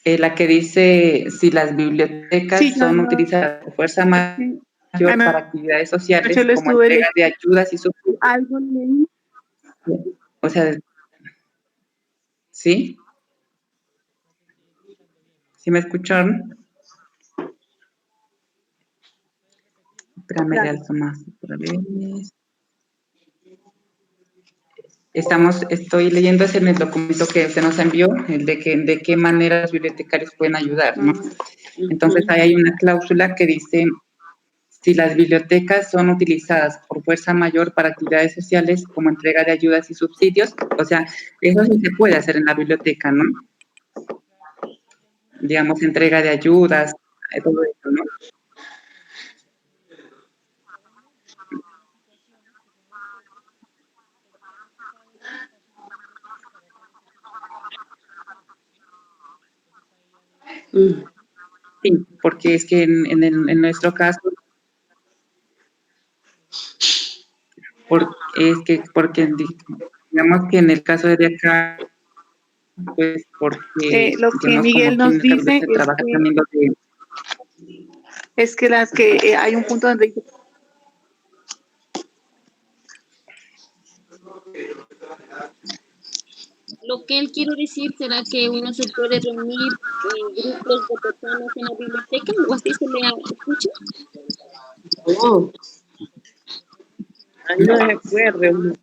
La que dice si las bibliotecas Sí, son utilizadas por fuerza mayor para actividades yo sociales lo como estuve entrega leyendo. de ayudas y subsidios. Algo leí. O sea, ¿sí? ¿Sí me escucharon? Espérame, le alzo más otra vez. Estoy leyendo ese en el documento que se nos envió, el de qué manera los bibliotecarios pueden ayudar, ¿no? Entonces, ahí hay una cláusula que dice, si las bibliotecas son utilizadas por fuerza mayor para actividades sociales como entrega de ayudas y subsidios, o sea, eso sí se puede hacer en la biblioteca, ¿no? Digamos, entrega de ayudas, todo eso, ¿no? Sí, porque es que en nuestro caso, porque digamos que en el caso de acá, pues porque, Lo que digamos, como Miguel aquí en nos el caso dice se trabaja también lo de... es que las que hay un punto donde dice Lo que él quiere decir será que uno se puede reunir grupos de personas en la biblioteca, o así se le escucha. Oh, ahí no se puede reunir.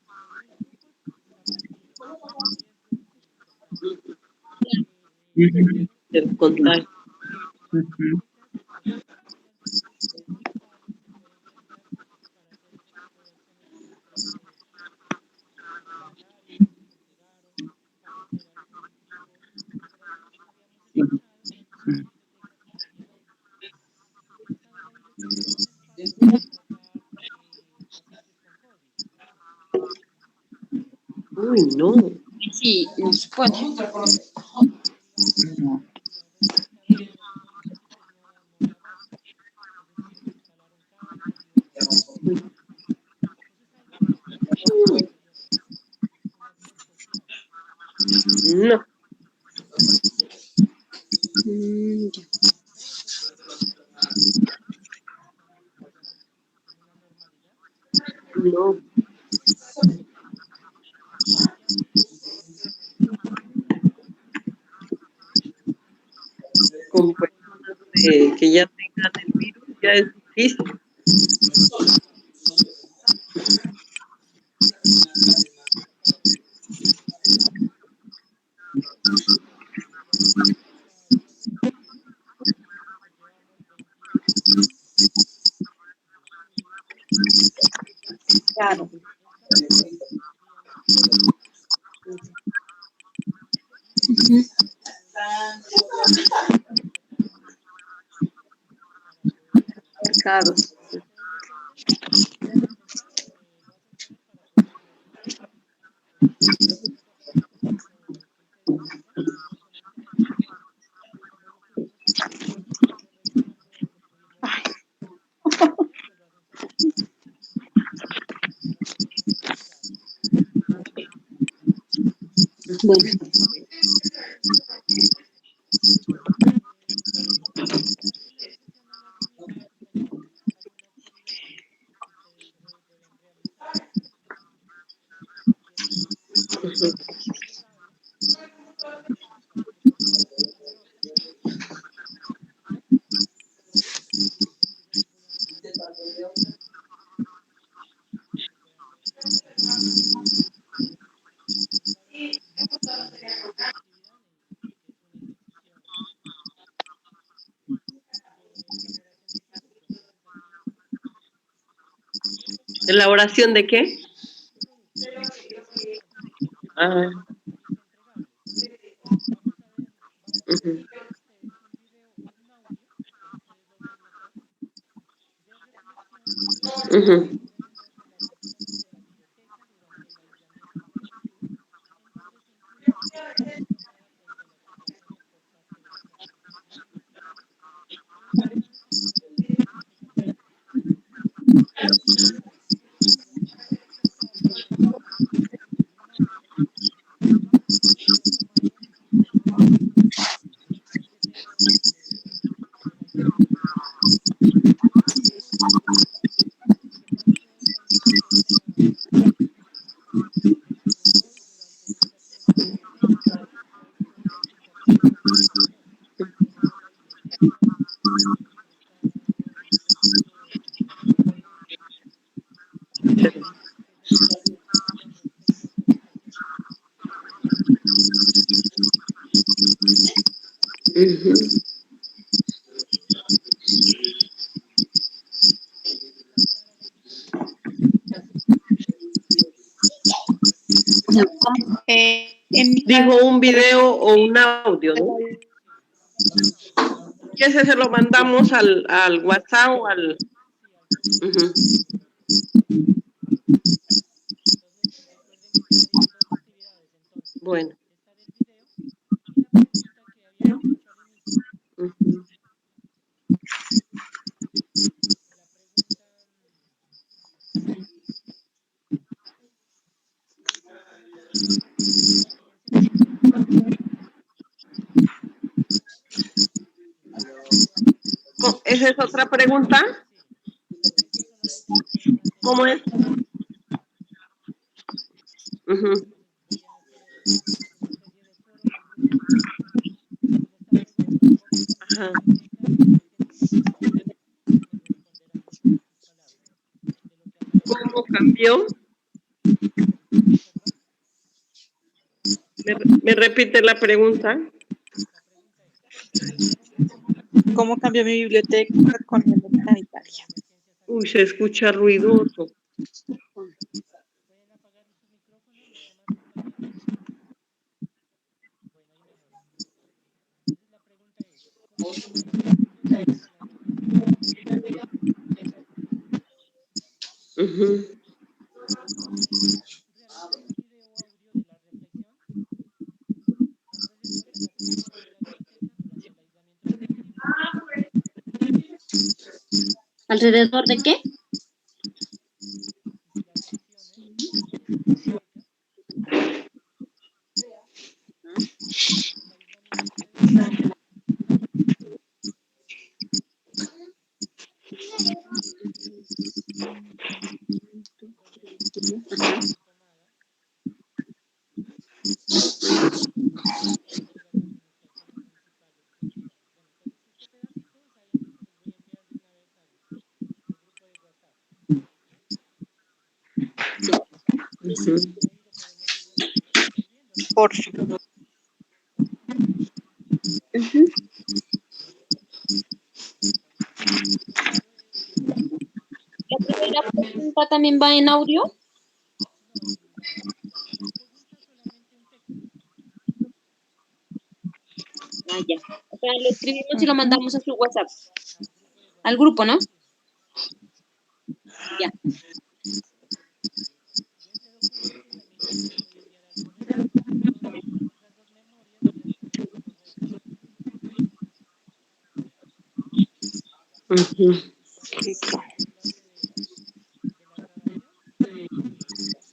Ujú, Del contagio. ujú. Sí. Ujú. Uy, no. Sí, no se puede. No. No, Ya. no. Con personas que ya tengan el virus ya es difícil. claro, mercados. Bueno, ¿Elaboración de qué? Ah, los entregables. Vamos a ver, vamos a ujú, enviarles a ustedes un video o un audio, ustedes lo pueden notar, de reflexión ujú. alrededor de las acciones de la biblioteca durante el aislamiento preventivo, en donde se incluye una reflexión tomada frente a las situaciones por parte de las autoridades administrativas y algunas recomendaciones de la biblioteca pública. Al expresar la preocupación por la salud mental, llevamos ustedes tomado el audio del que se grabó en el aislamiento. Queremos que parte de la biblioteca de hoy, durante el aislamiento preventivo, sea usted identificativo de quiénes son, quién es la biblioteca, están buscando que tomemos reflexión respecto a esta situación. Ujú. ¿Está clara la invitación? En mi Dijo caso, un video o un audio, ¿no? Sí, un audio. Y ese se lo mandamos al WhatsApp o al... Sí, al grupo. Ujú. Entonces, recuerden que quedarían dos actividades entonces. Bueno. Esta del video y la pregunta que habíamos hecho al inicio. Ujú. La pregunta, ¿cómo cambió mi experiencia con la lectura? ¿Esa es otra pregunta? Sí, esta solamente la podemos hacer ¿Cómo una es? vez. Ujú. Entonces voy a hacer una especie de foro en el grupo de WhatsApp con esta pregunta. ¿Cómo cambió mi Ajá. biblioteca desde que inició la pandemia? Y me responderán con sus palabras de lo que han aprendido. ¿Cómo cambió? ¿Perdón? ¿Me repite la pregunta? La pregunta es, ¿cómo cambió mi ¿cómo biblioteca cambió mi biblioteca con la ley con la sanitaria? emergencia Uy, se sanitaria? escucha ruidoso. ¿Pueden apagar sus micrófonos los demás compañeros? Bueno, ahí mejor. Entonces la pregunta es, ¿cómo cambió mi biblioteca con la emergencia sanitaria? Ujú. Realicé un video audio de la reflexión alrededor de las acciones de la biblioteca durante el aislamiento preventivo ¿Alrededor de qué? de las acciones de la biblioteca durante el aislamiento preventivo. Son reflexiones tomadas frente a las administraciones municipales colombianas. Bueno, entonces este pedacito, ¿saben qué? Se los voy a enviar de una vez al grupo de WhatsApp. ¿Sí? Ujú. Y ahí lo podemos ir viendo, ¿no? Por Eso es, ¿La primera pregunta también va en audio? no, la pregunta es solamente un texto. Ah, ya. O sea, lo escribimos y lo mandamos a su WhatsApp, Al grupo de al WhatsApp. grupo, ¿no? Sí. Ya. Y este documento también se los voy a enviar al correo. Esas dos memorias ya están en el correo también. Ujú. Cuando hagamos la clase de la grabación,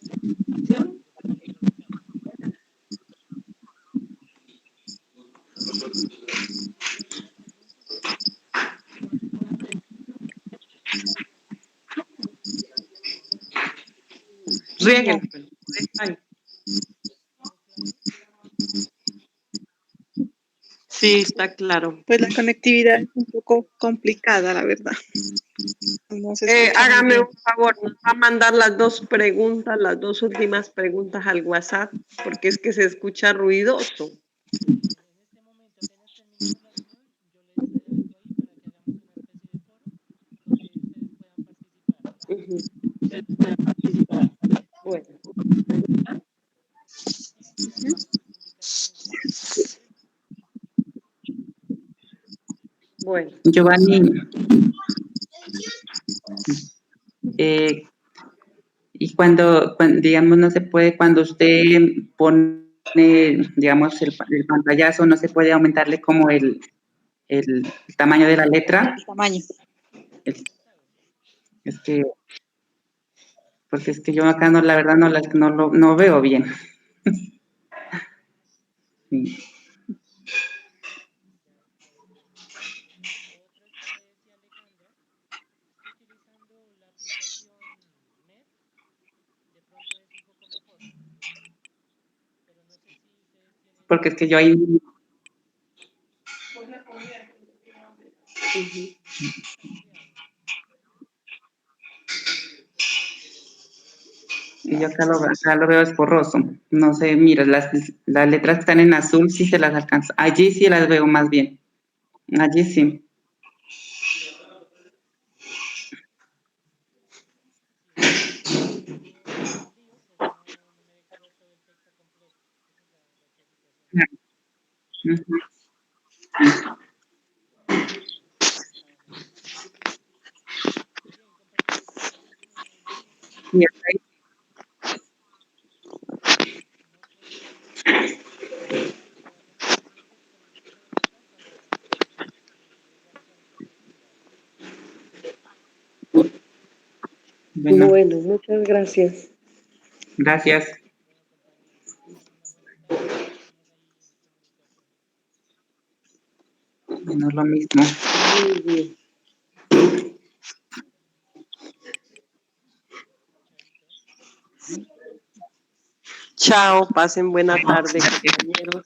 se los envío al grupo de WhatsApp. ¿Hay alguna pregunta, compañeros? no, Rieguen, pues. Ay, ¿Quedó claro? sí, está claro. pues la conectividad es un poco complicada, la verdad. No se escucha muy Hágame bien. un favor, nos va a mandar las dos preguntas, las dos últimas preguntas al WhatsApp, porque es que se escucha ruidoso. Bueno, en este momento, apenas terminemos la reunión, yo les adelanto ahí para que hagamos una especie de foro donde ustedes puedan participar. Ujú. Bueno. Bueno, Giovanni, eh, y digamos, no se puede, cuando usted pone, digamos, el pantallazo, no se puede aumentarle como el tamaño de la letra. El tamaño. Es, es que, porque es que yo acá no, la verdad no veo bien. Sí. Otra sugerencia, Alejandra, es que utilizando la aplicación Net, de pronto es un poco mejor, pero no sé si ustedes tienen Porque es que yo ahí, ujú. copiado. yo acá lo veo borroso. No sé, mira, las letras que están en azul sí se las alcanzo. Allí sí las veo más bien. Allí sí. Sí, es que yo cuando lo envío, pues no me deja ver todo el texto completo. Esa es la otra situación. Ujú. Bien, compañeros, entonces muchas Y gracias. ahí, No sé si vayan a estar pendientes con el resto de notas para realizar estas actividades. bueno, Bueno, muchas gracias. gracias. Bueno, compañeros, que tengan una buena tarde y estamos ahí en comunicación. Bueno, lo mismo. Muy bien. Chaito. Chao, pasen buena tarde, compañeros.